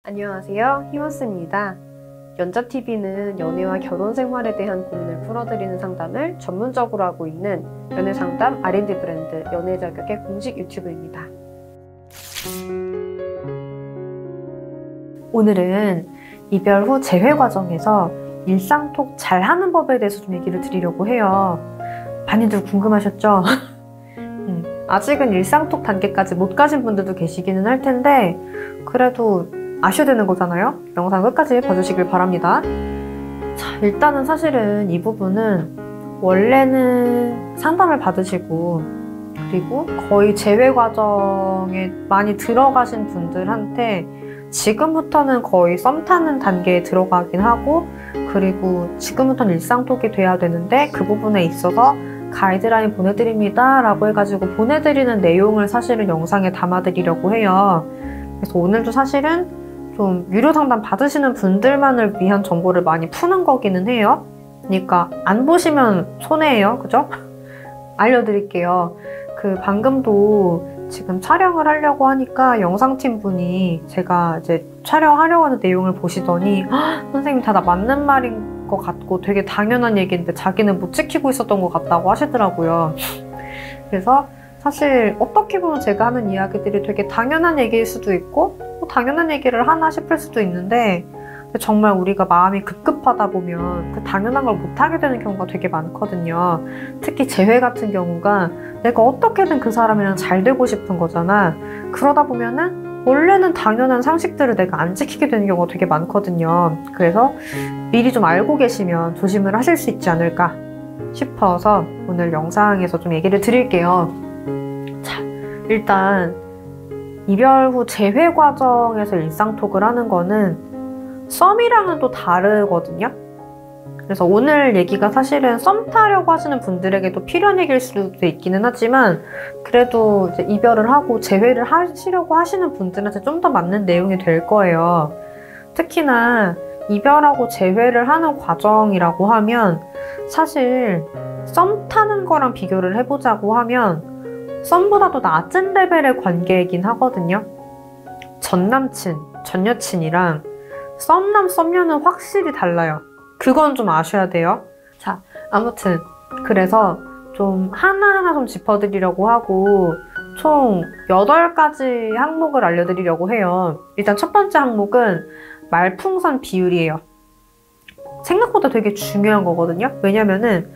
안녕하세요, 히머스입니다. 연자TV는 연애와 결혼 생활에 대한 고민을 풀어드리는 상담을 전문적으로 하고 있는 연애상담 R&D 브랜드 연애자격의 공식 유튜브입니다. 오늘은 이별 후 재회 과정에서 일상톡 잘하는 법에 대해서 좀 얘기를 드리려고 해요. 많이들 궁금하셨죠? 아직은 일상톡 단계까지 못 가신 분들도 계시기는 할 텐데 그래도 아셔야 되는 거잖아요? 영상 끝까지 봐주시길 바랍니다. 자, 일단은 사실은 이 부분은 원래는 상담을 받으시고 그리고 거의 재회 과정에 많이 들어가신 분들한테 지금부터는 거의 썸 타는 단계에 들어가긴 하고 그리고 지금부터는 일상톡이 돼야 되는데 그 부분에 있어서 가이드라인 보내드립니다 라고 해가지고 보내드리는 내용을 사실은 영상에 담아드리려고 해요. 그래서 오늘도 사실은 좀 유료 상담 받으시는 분들만을 위한 정보를 많이 푸는 거기는 해요. 그러니까 안 보시면 손해예요. 그죠? 알려드릴게요. 방금도 지금 촬영을 하려고 하니까 영상팀 분이 제가 이제 촬영하려고 하는 내용을 보시더니 선생님 다 맞는 말인 것 같고 되게 당연한 얘기인데 자기는 못 지키고 있었던 것 같다고 하시더라고요. 그래서 사실 어떻게 보면 제가 하는 이야기들이 되게 당연한 얘기일 수도 있고 당연한 얘기를 하나 싶을 수도 있는데 정말 우리가 마음이 급급하다 보면 그 당연한 걸 못하게 되는 경우가 되게 많거든요. 특히 재회 같은 경우가 내가 어떻게든 그 사람이랑 잘 되고 싶은 거잖아. 그러다 보면은 원래는 당연한 상식들을 내가 안 지키게 되는 경우가 되게 많거든요. 그래서 미리 좀 알고 계시면 조심을 하실 수 있지 않을까 싶어서 오늘 영상에서 좀 얘기를 드릴게요. 자, 일단 이별 후 재회 과정에서 일상톡을 하는 거는 썸이랑은 또 다르거든요. 그래서 오늘 얘기가 사실은 썸 타려고 하시는 분들에게도 필요한 얘기일 수도 있기는 하지만 그래도 이제 이별을 하고 재회를 하시려고 하시는 분들한테 좀 더 맞는 내용이 될 거예요. 특히나 이별하고 재회를 하는 과정이라고 하면 사실 썸 타는 거랑 비교를 해보자고 하면 썸보다도 낮은 레벨의 관계이긴 하거든요. 전 남친, 전 여친이랑 썸남, 썸녀는 확실히 달라요. 그건 좀 아셔야 돼요. 자, 아무튼 그래서 좀 하나하나 좀 짚어드리려고 하고 총 8가지 항목을 알려드리려고 해요. 일단 첫 번째 항목은 말풍선 비율이에요. 생각보다 되게 중요한 거거든요. 왜냐면은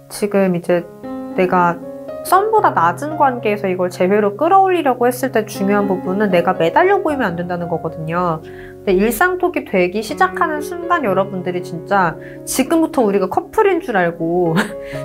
지금 이제 내가 썸보다 낮은 관계에서 이걸 재회로 끌어올리려고 했을 때 중요한 부분은 내가 매달려 보이면 안 된다는 거거든요. 근데 일상톡이 되기 시작하는 순간 여러분들이 진짜 지금부터 우리가 커플인 줄 알고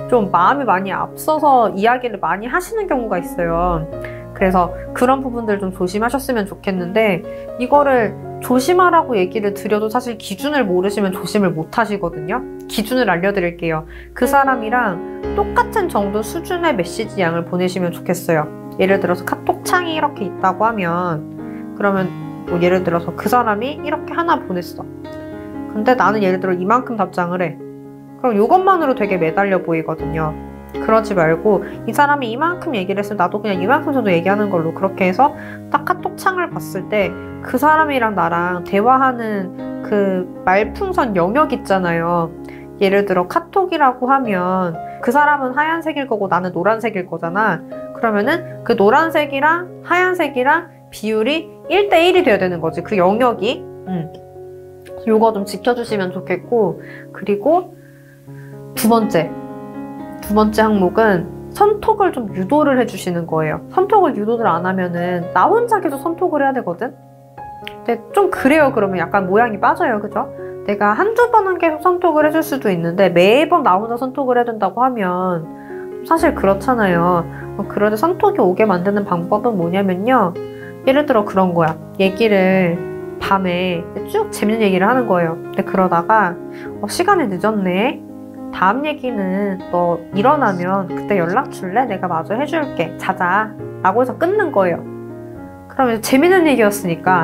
좀 마음이 많이 앞서서 이야기를 많이 하시는 경우가 있어요. 그래서 그런 부분들 좀 조심하셨으면 좋겠는데 이거를 조심하라고 얘기를 드려도 사실 기준을 모르시면 조심을 못 하시거든요. 기준을 알려드릴게요. 그 사람이랑 똑같은 정도 수준의 메시지 양을 보내시면 좋겠어요. 예를 들어서 카톡 창이 이렇게 있다고 하면 그러면 뭐 예를 들어서 그 사람이 이렇게 하나 보냈어. 근데 나는 예를 들어 이만큼 답장을 해. 그럼 이것만으로 되게 매달려 보이거든요. 그러지 말고 이 사람이 이만큼 얘기를 했으면 나도 그냥 이만큼 정도 얘기하는 걸로 그렇게 해서 딱 카톡 창을 봤을 때 그 사람이랑 나랑 대화하는 그 말풍선 영역 있잖아요. 예를 들어 카톡이라고 하면 그 사람은 하얀색일 거고 나는 노란색일 거잖아. 그러면은 그 노란색이랑 하얀색이랑 비율이 1대1이 돼야 되는 거지. 그 영역이. 요거 좀 지켜주시면 좋겠고 그리고 두 번째 항목은 선톡을 좀 유도를 해주시는 거예요. 선톡을 유도를 안 하면은 나 혼자 계속 선톡을 해야 되거든? 근데 좀 그래요. 그러면 약간 모양이 빠져요. 그죠? 내가 한두 번은 계속 선톡을 해줄 수도 있는데 매번 나 혼자 선톡을 해야 된다고 하면 사실 그렇잖아요. 그런데 선톡이 오게 만드는 방법은 뭐냐면요. 예를 들어 그런 거야. 얘기를 밤에 쭉 재밌는 얘기를 하는 거예요. 근데 그러다가 시간이 늦었네. 다음 얘기는 너 일어나면 그때 연락 줄래? 내가 마저 해줄게. 자자. 라고 해서 끊는 거예요. 그러면 재밌는 얘기였으니까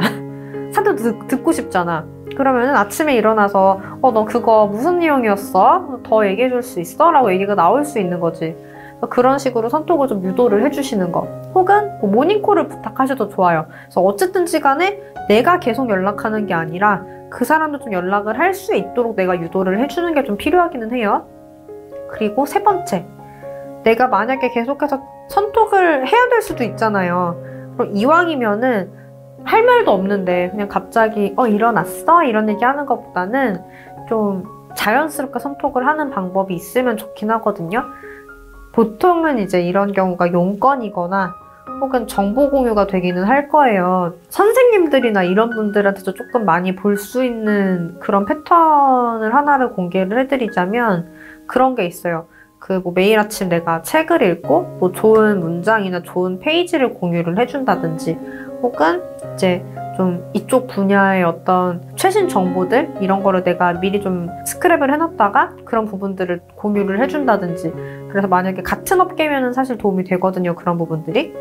사람도 듣고 싶잖아. 그러면 아침에 일어나서 너 그거 무슨 내용이었어? 더 얘기해 줄 수 있어? 라고 얘기가 나올 수 있는 거지. 그런 식으로 선톡을 좀 유도를 해주시는 거. 혹은 뭐 모닝콜을 부탁하셔도 좋아요. 그래서 어쨌든지 간에 내가 계속 연락하는 게 아니라 그 사람도 좀 연락을 할 수 있도록 내가 유도를 해주는 게 좀 필요하기는 해요. 그리고 세 번째, 내가 만약에 계속해서 선톡을 해야 될 수도 있잖아요. 그럼 이왕이면은 할 말도 없는데 그냥 갑자기 일어났어? 이런 얘기 하는 것보다는 좀 자연스럽게 선톡을 하는 방법이 있으면 좋긴 하거든요. 보통은 이제 이런 경우가 용건이거나 혹은 정보 공유가 되기는 할 거예요. 선생님들이나 이런 분들한테도 조금 많이 볼 수 있는 그런 패턴을 하나를 공개를 해드리자면 그런 게 있어요. 뭐 매일 아침 내가 책을 읽고 뭐 좋은 문장이나 좋은 페이지를 공유를 해준다든지 혹은 이제 좀 이쪽 분야의 어떤 최신 정보들 이런 거를 내가 미리 좀 스크랩을 해놨다가 그런 부분들을 공유를 해준다든지 그래서 만약에 같은 업계면은 사실 도움이 되거든요. 그런 부분들이.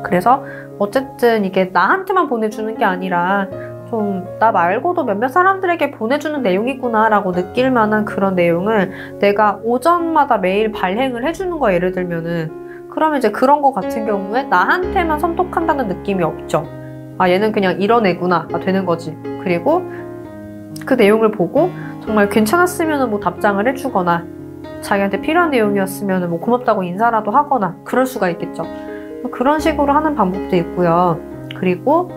그래서 어쨌든 이게 나한테만 보내주는 게 아니라 좀 나 말고도 몇몇 사람들에게 보내주는 내용이구나 라고 느낄 만한 그런 내용을 내가 오전마다 매일 발행을 해주는 거야. 예를 들면은 그러면 이제 그런 거 같은 경우에 나한테만 선톡한다는 느낌이 없죠. 아 얘는 그냥 이런 애구나가 되는 거지. 그리고 그 내용을 보고 정말 괜찮았으면 뭐 답장을 해주거나 자기한테 필요한 내용이었으면 뭐 고맙다고 인사라도 하거나 그럴 수가 있겠죠. 그런 식으로 하는 방법도 있고요. 그리고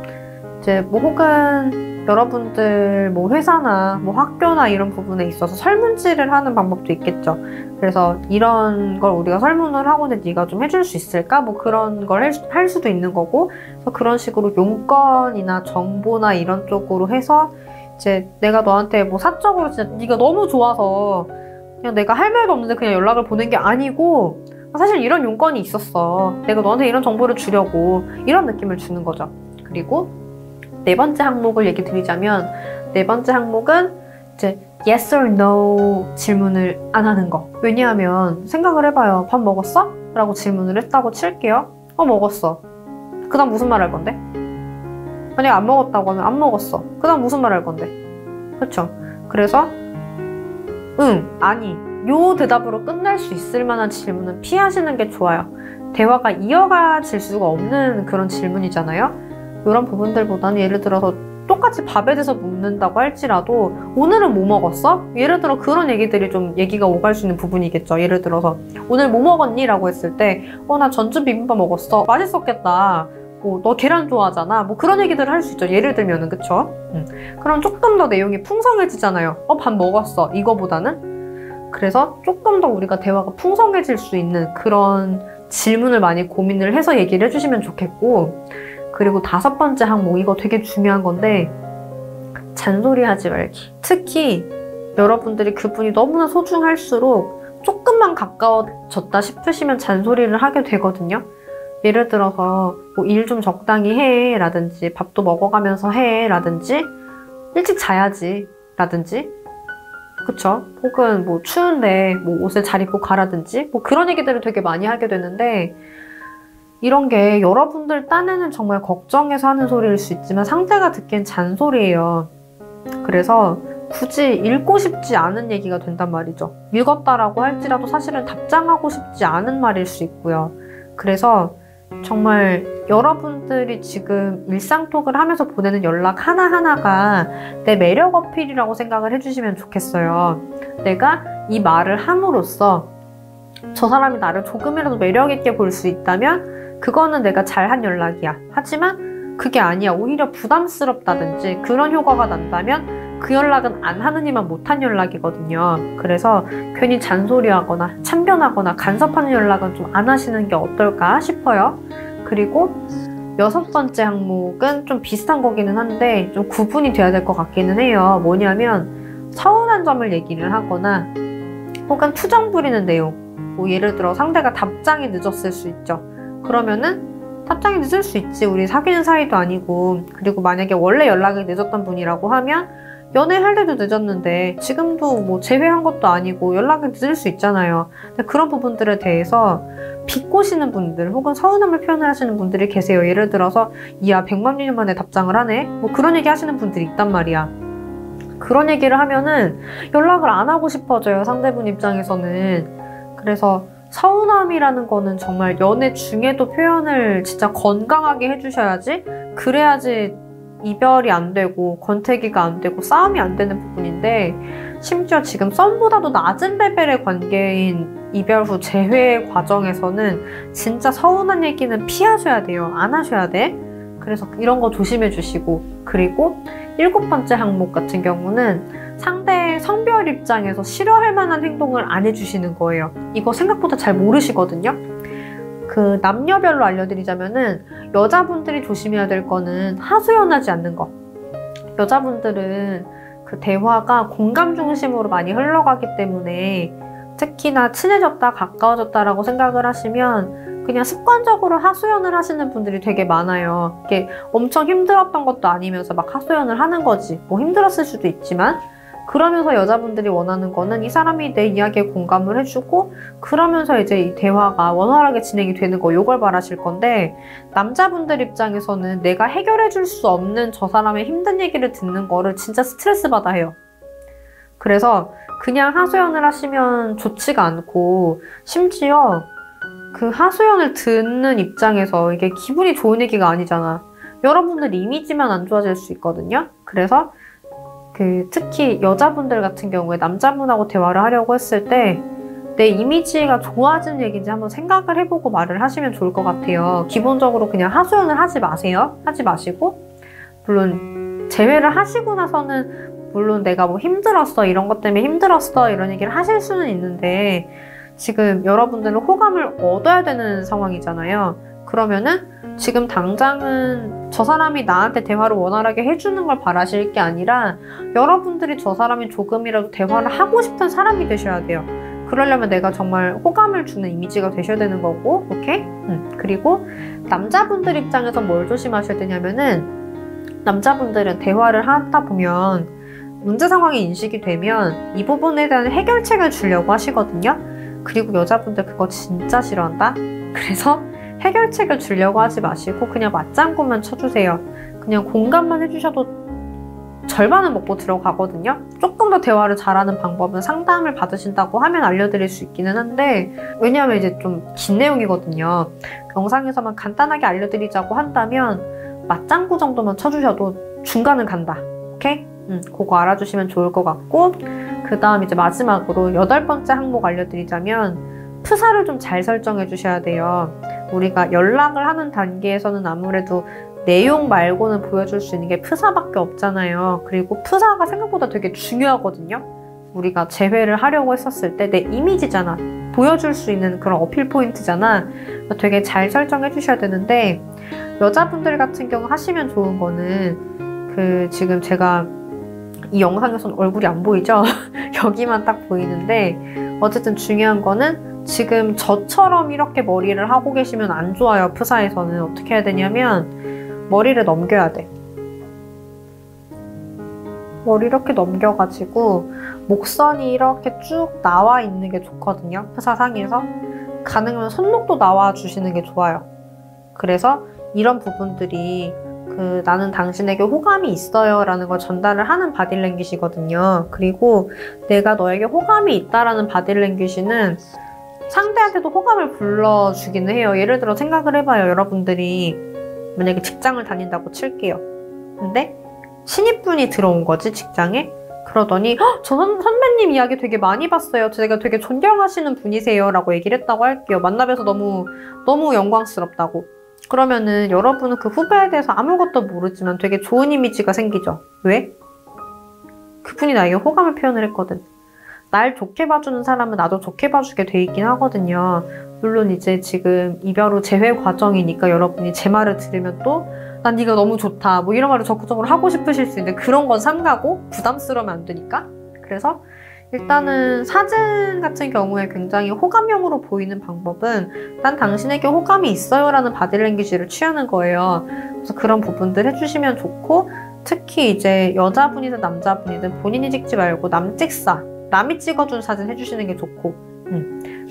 이제 뭐 혹은 여러분들 뭐 회사나 뭐 학교나 이런 부분에 있어서 설문지를 하는 방법도 있겠죠. 그래서 이런 걸 우리가 설문을 하고는 네가 좀 해줄 수 있을까? 뭐 그런 걸 할 수도 있는 거고. 그래서 그런 식으로 용건이나 정보나 이런 쪽으로 해서 이제 내가 너한테 뭐 사적으로 진짜 네가 너무 좋아서 그냥 내가 할 말도 없는데 그냥 연락을 보낸 게 아니고 사실 이런 용건이 있었어. 내가 너한테 이런 정보를 주려고 이런 느낌을 주는 거죠. 그리고 네 번째 항목을 얘기 드리자면 네 번째 항목은 이제 yes or no 질문을 안 하는 거. 왜냐하면 생각을 해봐요. 밥 먹었어? 라고 질문을 했다고 칠게요. 먹었어. 그 다음 무슨 말 할 건데? 만약에 안 먹었다고 하면 안 먹었어. 그 다음 무슨 말 할 건데? 그렇죠? 그래서 응, 아니 요 대답으로 끝날 수 있을 만한 질문은 피하시는 게 좋아요. 대화가 이어가질 수가 없는 그런 질문이잖아요. 이런 부분들보다는 예를 들어서 똑같이 밥에 대해서 묻는다고 할지라도 오늘은 뭐 먹었어? 예를 들어 그런 얘기들이 좀 얘기가 오갈 수 있는 부분이겠죠. 예를 들어서 오늘 뭐 먹었니? 라고 했을 때 나 전주 비빔밥 먹었어. 맛있었겠다. 너 계란 좋아하잖아. 뭐 그런 얘기들을 할 수 있죠. 예를 들면은 그쵸? 그럼 조금 더 내용이 풍성해지잖아요. 밥 먹었어. 이거보다는. 그래서 조금 더 우리가 대화가 풍성해질 수 있는 그런 질문을 많이 고민을 해서 얘기를 해주시면 좋겠고 그리고 다섯 번째 항목, 이거 되게 중요한 건데 잔소리하지 말기. 특히 여러분들이 그분이 너무나 소중할수록 조금만 가까워졌다 싶으시면 잔소리를 하게 되거든요. 예를 들어서 뭐 일 좀 적당히 해 라든지 밥도 먹어가면서 해 라든지 일찍 자야지 라든지 그쵸? 혹은 뭐 추운데 뭐 옷을 잘 입고 가라든지 뭐 그런 얘기들을 되게 많이 하게 되는데 이런 게 여러분들 딴에는 정말 걱정해서 하는 소리일 수 있지만 상대가 듣기엔 잔소리예요. 그래서 굳이 읽고 싶지 않은 얘기가 된단 말이죠. 읽었다라고 할지라도 사실은 답장하고 싶지 않은 말일 수 있고요. 그래서 정말 여러분들이 지금 일상톡을 하면서 보내는 연락 하나하나가 내 매력 어필이라고 생각을 해주시면 좋겠어요. 내가 이 말을 함으로써 저 사람이 나를 조금이라도 매력 있게 볼 수 있다면 그거는 내가 잘한 연락이야. 하지만 그게 아니야. 오히려 부담스럽다든지 그런 효과가 난다면 그 연락은 안 하느니만 못한 연락이거든요. 그래서 괜히 잔소리하거나 참견하거나 간섭하는 연락은 좀 안 하시는 게 어떨까 싶어요. 그리고 여섯 번째 항목은 좀 비슷한 거기는 한데 좀 구분이 돼야 될 것 같기는 해요. 뭐냐면 서운한 점을 얘기를 하거나 혹은 투정 부리는 내용. 뭐 예를 들어 상대가 답장이 늦었을 수 있죠. 그러면은 답장이 늦을 수 있지. 우리 사귀는 사이도 아니고. 그리고 만약에 원래 연락이 늦었던 분이라고 하면 연애할 때도 늦었는데 지금도 뭐 재회한 것도 아니고 연락이 늦을 수 있잖아요. 근데 그런 부분들에 대해서 비꼬시는 분들 혹은 서운함을 표현을 하시는 분들이 계세요. 예를 들어서 이야 100만 년 만에 답장을 하네? 뭐 그런 얘기 하시는 분들이 있단 말이야. 그런 얘기를 하면은 연락을 안 하고 싶어져요. 상대분 입장에서는. 그래서 서운함이라는 거는 정말 연애 중에도 표현을 진짜 건강하게 해주셔야지, 그래야지 이별이 안 되고 권태기가 안 되고 싸움이 안 되는 부분인데, 심지어 지금 썸보다도 낮은 레벨의 관계인 이별 후 재회 과정에서는 진짜 서운한 얘기는 피하셔야 돼요. 안 하셔야 돼. 그래서 이런 거 조심해 주시고, 그리고 7번째 항목 같은 경우는 상대의 성별 입장에서 싫어할 만한 행동을 안 해주시는 거예요. 이거 생각보다 잘 모르시거든요. 그 남녀별로 알려드리자면은, 여자분들이 조심해야 될 거는 하소연하지 않는 거. 여자분들은 그 대화가 공감 중심으로 많이 흘러가기 때문에, 특히나 친해졌다 가까워졌다라고 생각을 하시면 그냥 습관적으로 하소연을 하시는 분들이 되게 많아요. 이게 엄청 힘들었던 것도 아니면서 막 하소연을 하는 거지. 뭐 힘들었을 수도 있지만, 그러면서 여자분들이 원하는 거는 이 사람이 내 이야기에 공감을 해주고, 그러면서 이제 이 대화가 원활하게 진행이 되는 거, 요걸 바라실 건데, 남자분들 입장에서는 내가 해결해 줄 수 없는 저 사람의 힘든 얘기를 듣는 거를 진짜 스트레스 받아 해요. 그래서 그냥 하소연을 하시면 좋지가 않고, 심지어 그 하소연을 듣는 입장에서 이게 기분이 좋은 얘기가 아니잖아. 여러분들 이미지만 안 좋아질 수 있거든요. 그래서 특히 여자분들 같은 경우에 남자분하고 대화를 하려고 했을 때 내 이미지가 좋아지는 얘기인지 한번 생각을 해보고 말을 하시면 좋을 것 같아요. 기본적으로 그냥 하소연을 하지 마세요. 하지 마시고, 물론 재회를 하시고 나서는 물론 내가 뭐 힘들었어, 이런 것 때문에 힘들었어, 이런 얘기를 하실 수는 있는데, 지금 여러분들은 호감을 얻어야 되는 상황이잖아요. 그러면은 지금 당장은 저 사람이 나한테 대화를 원활하게 해주는 걸 바라실 게 아니라, 여러분들이 저 사람이 조금이라도 대화를 하고 싶은 사람이 되셔야 돼요. 그러려면 내가 정말 호감을 주는 이미지가 되셔야 되는 거고, 오케이? 그리고 남자분들 입장에서 뭘 조심하셔야 되냐면은, 남자분들은 대화를 하다 보면 문제 상황이 인식이 되면 이 부분에 대한 해결책을 주려고 하시거든요. 그리고 여자분들 그거 진짜 싫어한다? 그래서 해결책을 주려고 하지 마시고 그냥 맞장구만 쳐주세요. 그냥 공감만 해주셔도 절반은 먹고 들어가거든요. 조금 더 대화를 잘하는 방법은 상담을 받으신다고 하면 알려드릴 수 있기는 한데, 왜냐하면 이제 좀 긴 내용이거든요. 영상에서만 간단하게 알려드리자고 한다면 맞장구 정도만 쳐주셔도 중간은 간다. 오케이? 그거 알아주시면 좋을 것 같고, 그 다음 이제 마지막으로 8번째 항목 알려드리자면, 프사를 좀 잘 설정해 주셔야 돼요. 우리가 연락을 하는 단계에서는 아무래도 내용 말고는 보여줄 수 있는 게 프사밖에 없잖아요. 그리고 프사가 생각보다 되게 중요하거든요. 우리가 재회를 하려고 했었을 때 내 이미지잖아. 보여줄 수 있는 그런 어필 포인트잖아. 되게 잘 설정해 주셔야 되는데, 여자분들 같은 경우 하시면 좋은 거는, 지금 제가 이 영상에서는 얼굴이 안 보이죠? 여기만 딱 보이는데, 어쨌든 중요한 거는 지금 저처럼 이렇게 머리를 하고 계시면 안 좋아요. 프사에서는 어떻게 해야 되냐면 머리를 넘겨야 돼. 머리 이렇게 넘겨가지고 목선이 이렇게 쭉 나와 있는 게 좋거든요. 프사상에서. 가능하면 손목도 나와 주시는 게 좋아요. 그래서 이런 부분들이 나는 당신에게 호감이 있어요 라는 걸 전달을 하는 바디랭귀지거든요. 그리고 내가 너에게 호감이 있다라는 바디랭귀지는 상대한테도 호감을 불러주기는 해요. 예를 들어 생각을 해봐요. 여러분들이 만약에 직장을 다닌다고 칠게요. 근데 신입분이 들어온 거지, 직장에. 그러더니 저 선배님 이야기 되게 많이 봤어요. 제가 되게 존경하시는 분이세요 라고 얘기를 했다고 할게요. 만나뵈서 너무 영광스럽다고. 그러면은 여러분은 그 후배에 대해서 아무것도 모르지만 되게 좋은 이미지가 생기죠. 왜? 그분이 나에게 호감을 표현을 했거든. 날 좋게 봐주는 사람은 나도 좋게 봐주게 돼 있긴 하거든요. 물론 이제 지금 이별 후 재회 과정이니까 여러분이 제 말을 들으면 또 난 네가 너무 좋다 뭐 이런 말을 적극적으로 하고 싶으실 수 있는데, 그런 건 삼가고 부담스러우면 안 되니까. 그래서 일단은 사진 같은 경우에 굉장히 호감형으로 보이는 방법은 난 당신에게 호감이 있어요 라는 바디랭귀지를 취하는 거예요. 그래서 그런 부분들 해주시면 좋고, 특히 이제 여자분이든 남자분이든 본인이 찍지 말고 남이 찍어준 사진 해주시는 게 좋고,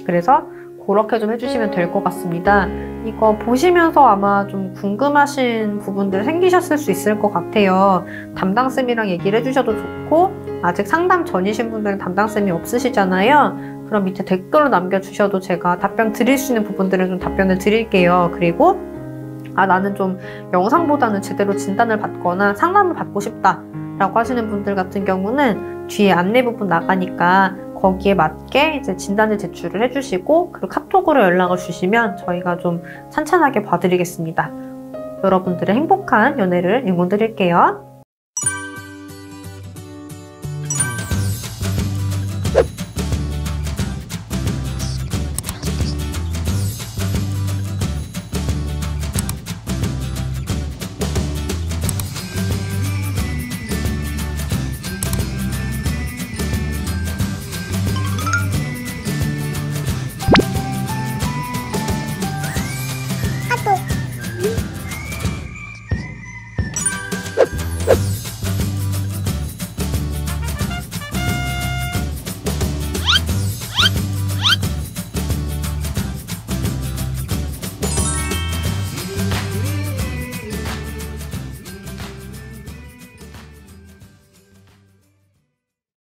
그래서 그렇게 좀 해주시면 될 것 같습니다. 이거 보시면서 아마 좀 궁금하신 부분들 생기셨을 수 있을 것 같아요. 담당쌤이랑 얘기를 해주셔도 좋고, 아직 상담 전이신 분들은 담당쌤이 없으시잖아요. 그럼 밑에 댓글로 남겨주셔도 제가 답변 드릴 수 있는 부분들은 좀 답변을 드릴게요. 그리고 나는 좀 영상보다는 제대로 진단을 받거나 상담을 받고 싶다 라고 하시는 분들 같은 경우는 뒤에 안내 부분 나가니까 거기에 맞게 이제 진단을 제출을 해주시고 그리고 카톡으로 연락을 주시면 저희가 좀 찬찬하게 봐드리겠습니다. 여러분들의 행복한 연애를 응원드릴게요.